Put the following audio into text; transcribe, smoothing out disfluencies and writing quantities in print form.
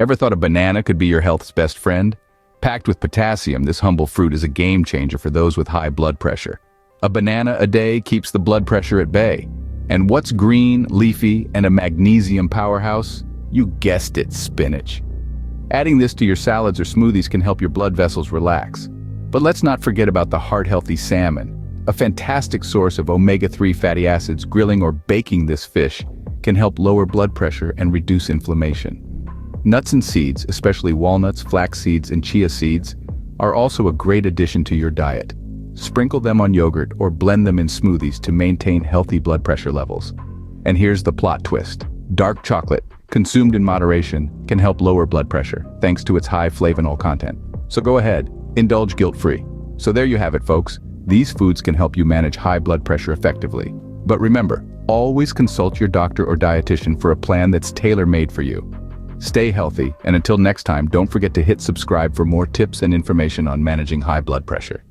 Ever thought a banana could be your health's best friend? Packed with potassium, this humble fruit is a game changer for those with high blood pressure. A banana a day keeps the blood pressure at bay. And what's green, leafy, and a magnesium powerhouse? You guessed it, spinach. Adding this to your salads or smoothies can help your blood vessels relax. But let's not forget about the heart-healthy salmon. A fantastic source of omega-3 fatty acids. Grilling or baking this fish can help lower blood pressure and reduce inflammation. Nuts and seeds, especially walnuts, flax seeds, and chia seeds, are also a great addition to your diet. Sprinkle them on yogurt or blend them in smoothies to maintain healthy blood pressure levels. And here's the plot twist. Dark chocolate, consumed in moderation, can help lower blood pressure thanks to its high flavanol content. So go ahead, indulge guilt-free. So there you have it, folks. These foods can help you manage high blood pressure effectively. But remember, always consult your doctor or dietitian for a plan that's tailor-made for you. Stay healthy, and until next time, don't forget to hit subscribe for more tips and information on managing high blood pressure.